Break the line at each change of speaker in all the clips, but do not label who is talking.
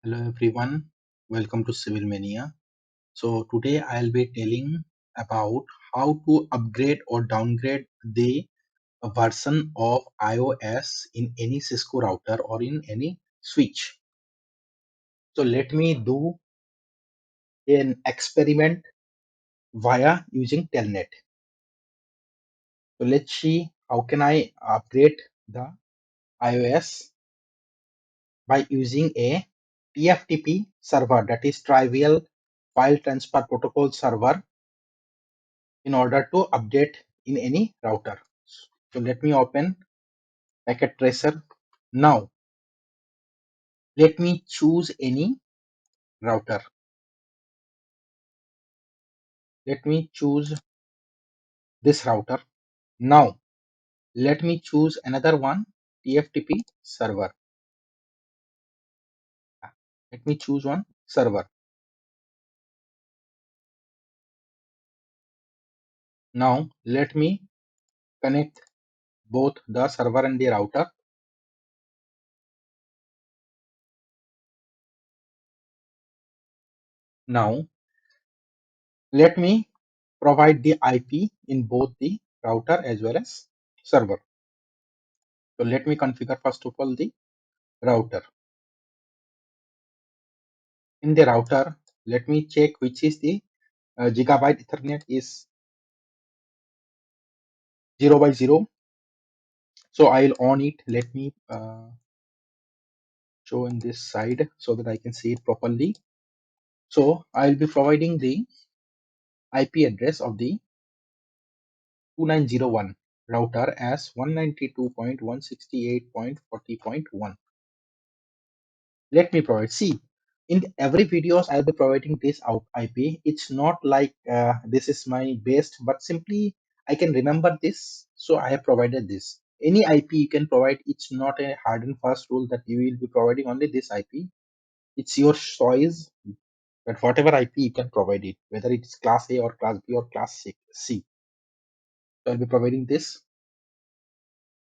Hello everyone, welcome to Civil Mania. So today I'll be telling about how to upgrade or downgrade the version of iOS in any Cisco router or in any switch. So let me do an experiment via using Telnet. So let's see how can I upgrade the iOS by using a TFTP server, that is Trivial File Transfer Protocol server, in order to update in any router. So let me open packet tracer. Now let me choose any router. Let me choose this router. Now let me choose another one, TFTP server. Let me choose one server. Now let me connect both the server and the router. Now let me provide the IP in both the router as well as server. So let me configure first of all the router. In the router, let me check which is the gigabyte Ethernet is 0 by 0. So I'll on it. Let me show in this side so that I can see it properly. So I'll be providing the IP address of the 2901 router as 192.168.40.1. Let me provide. See, in every videos I'll be providing this out IP. It's not like this is my best, but simply I can remember this, so I have provided this. Any IP you can provide. It's not a hard and fast rule that you will be providing only this IP. It's your choice, but whatever IP you can provide it, whether it's class A or class B or class C. So I'll be providing this.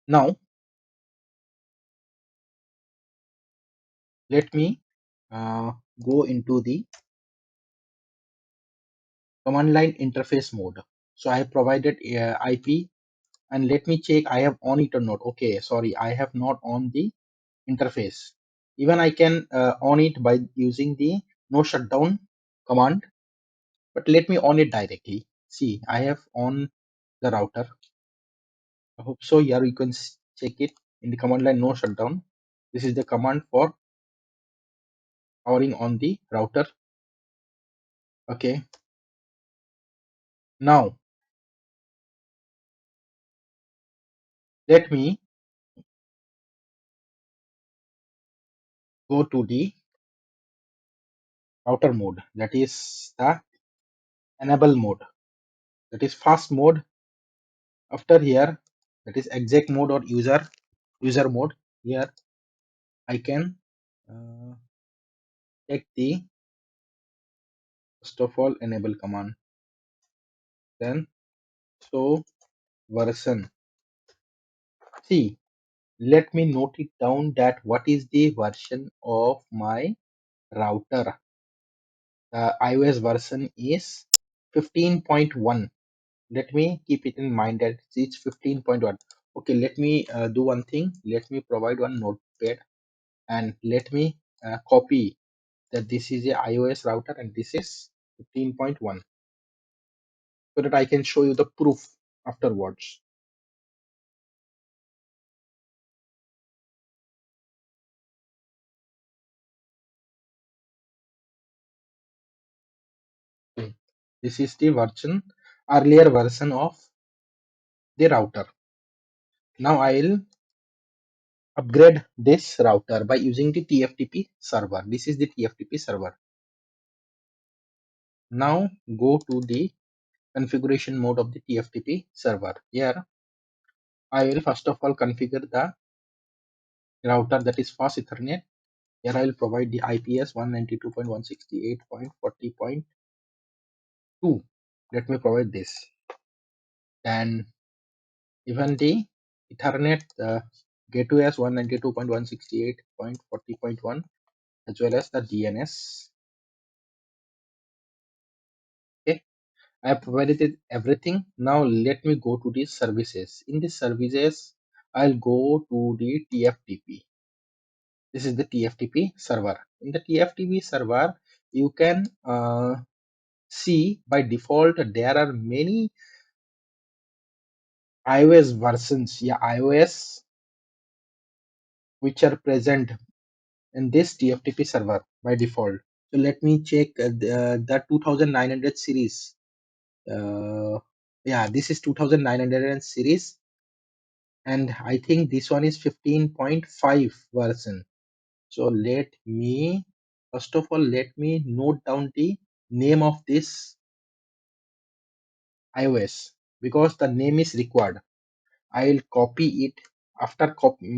Now let me go into the command line interface mode. So I have provided IP, and let me check I have on it or not. Okay, sorry, I have not on the interface. Even I can on it by using the no shutdown command, but let me on it directly. See, I have on the router. I hope so. Here you can check it in the command line no shutdown. This is the command for powering on the router. Okay, now let me go to the router mode, that is the enable mode, that is fast mode. After here, that is exec mode or user mode. Here I can check the first of all enable command, then show version. See, let me note it down that what is the version of my router. iOS version is 15.1. Let me keep it in mind that it's 15.1. Okay, let me do one thing. Let me provide one notepad and let me copy that this is a iOS router and this is 15.1, so that I can show you the proof afterwards. Okay. This is the earlier version of the router. Now I'll upgrade this router by using the TFTP server. This is the TFTP server. Now go to the configuration mode of the TFTP server. Here I will first of all configure the router, that is fast Ethernet. Here I will provide the IPS 192.168.40.2. Let me provide this. And even the Ethernet gateway as 192.168.40.1. as well as the DNS. Okay, I have provided it everything. Now let me go to the services. In the services, I'll go to the TFTP. This is the TFTP server. In the TFTP server, you can see by default there are many iOS versions, yeah, iOS which are present in this TFTP server by default. So let me check the 2900 series. Yeah, this is 2900 series, and I think this one is 15.5 version. So let me, first of all, let me note down the name of this iOS because the name is required. I will copy it after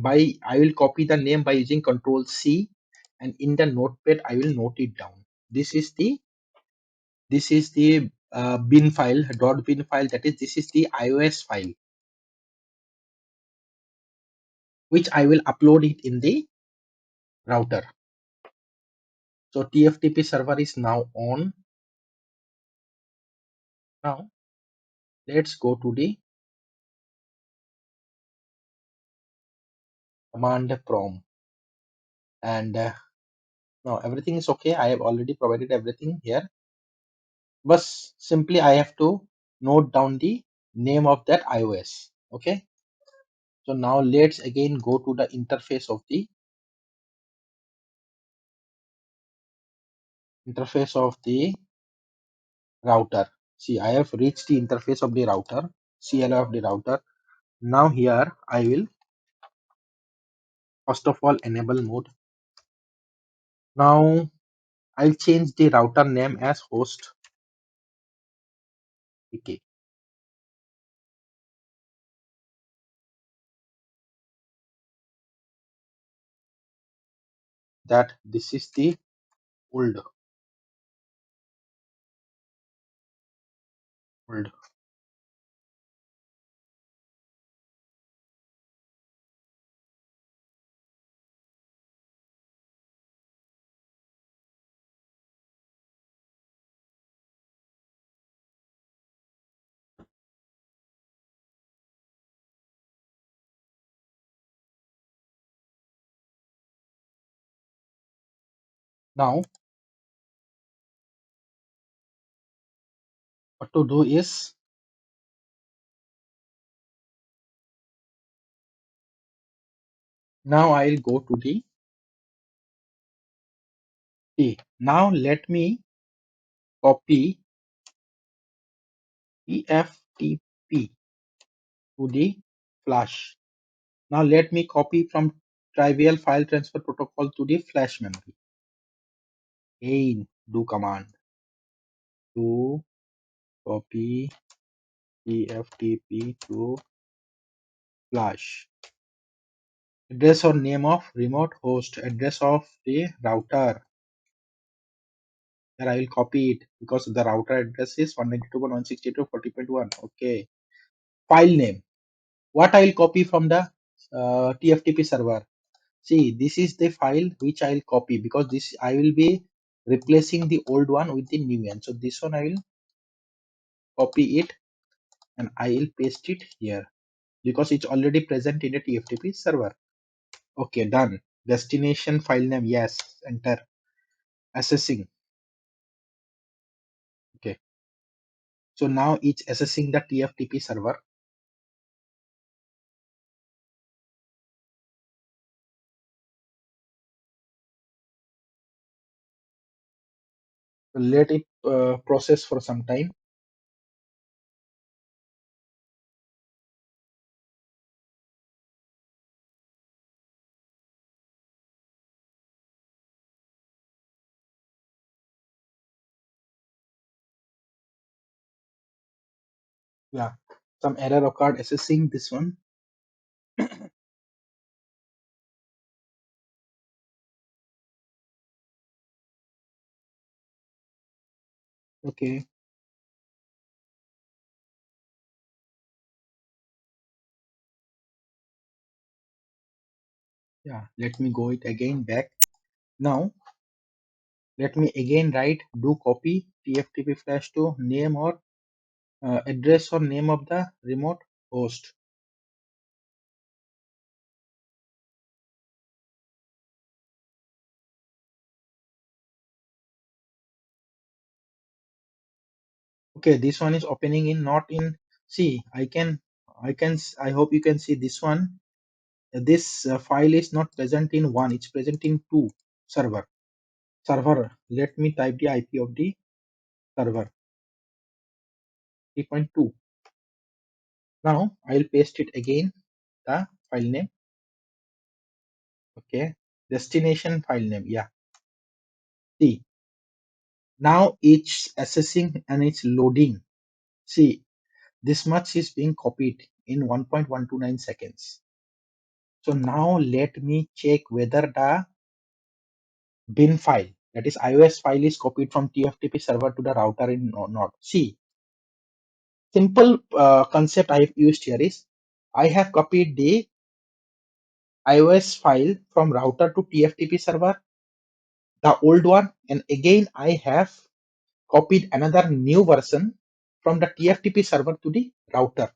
I will copy the name by using Control C, and in the notepad I will note it down. This is the bin file, .bin file, that is this is the iOS file which I will upload it in the router. So TFTP server is now on. Now let's go to the command prompt, and now everything is okay. I have already provided everything here, but simply I have to note down the name of that iOS. Okay, so now let's again go to the interface of the router. See, I have reached the interface of the router, CLI of the router. Now here I will first of all enable mode. Now I'll change the router name as host. Okay, that this is the old. Now what to do is, now I'll go to the T. Now let me copy TFTP to the flash. Now let me copy from trivial file transfer protocol to the flash memory. Again, do command to copy TFTP to flash. Address or name of remote host, address of the router. Here I will copy it because the router address is 192.168.40.1. Okay. File name. What I will copy from the TFTP server. See, this is the file which I will copy because this I will be replacing the old one with the new one. So this one I will copy it and I will paste it here because it's already present in the TFTP server. Okay, done. Destination file name, yes, enter. Assessing. Okay, so now it's assessing the TFTP server. So let it process for some time. Yeah, some error occurred assessing this one. Okay, yeah, let me go it again back. Now Let me again write do copy tftp flash to name or address or name of the remote host. Okay, this one is opening in not in. See, I hope you can see this one. This file is not present in one, it's present in two. Server. Let me type the IP of the server 3.2. Now I'll paste it again, the file name. Okay, destination file name. Yeah. See, now it's assessing and it's loading. See, this much is being copied in 1.129 seconds. So now let me check whether the bin file, that is iOS file, is copied from TFTP server to the router in or not. See, simple concept I have used here is I have copied the iOS file from router to TFTP server, the old one, and again I have copied another new version from the TFTP server to the router.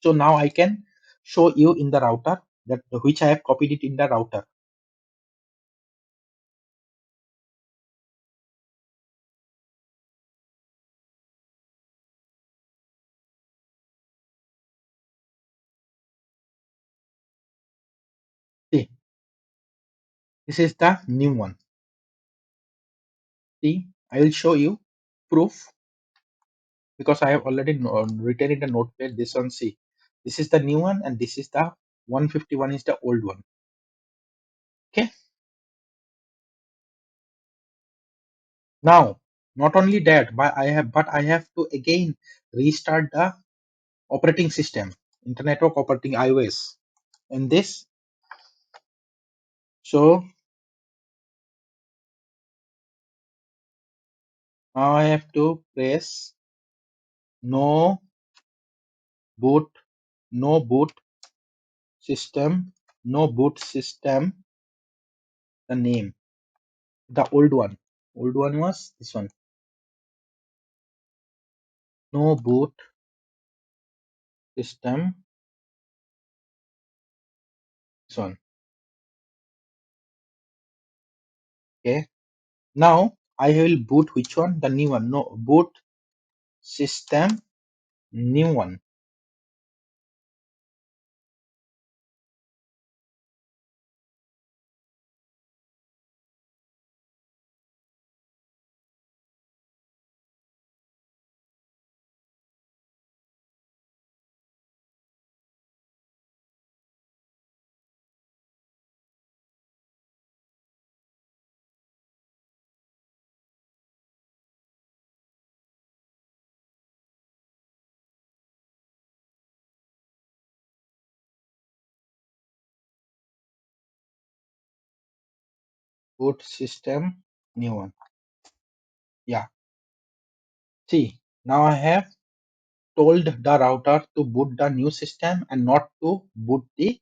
So now I can show you in the router that which I have copied it in the router. See, this is the new one. See, I will show you proof because I have already written in the notepad this one. See, this is the new one and this is the 151 is the old one. Okay. Now, not only that, but I have to again restart the operating system, Internet Network Operating iOS, and this. So now I have to press no boot, no boot system, no boot system. The name, the old one. Old one was this one. No boot system. This one. Okay. Now I will boot which one? The new one. No boot system. New one. Boot system. New one. Yeah. See. Now I have told the router to boot the new system and not to boot the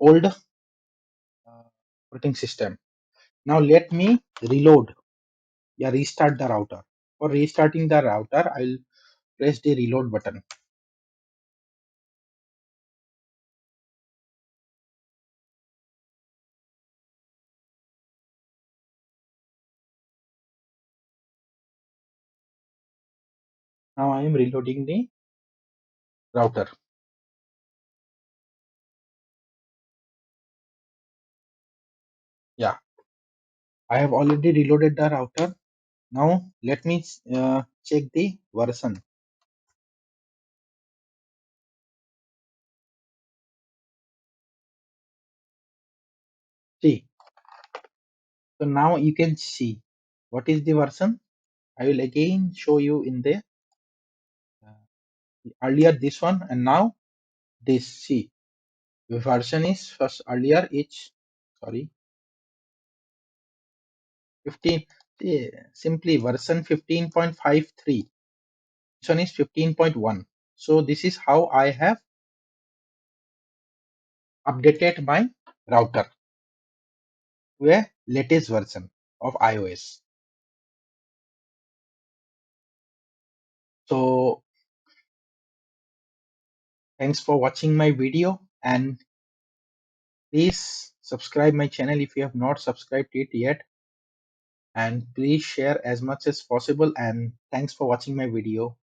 old operating system. Now let me reload. Yeah, restart the router. For restarting the router, I'll press the reload button. Now I am reloading the router. Yeah, I have already reloaded the router. Now let me check the version. See, so now you can see what is the version. I will again show you in the earlier this one and now this. See, the version is first earlier it's sorry 15. Simply version 15.53. This one is 15.1. So this is how I have updated my router to a latest version. of iOS. So thanks for watching my video, and please subscribe my channel if you have not subscribed it yet, and please share as much as possible, and thanks for watching my video.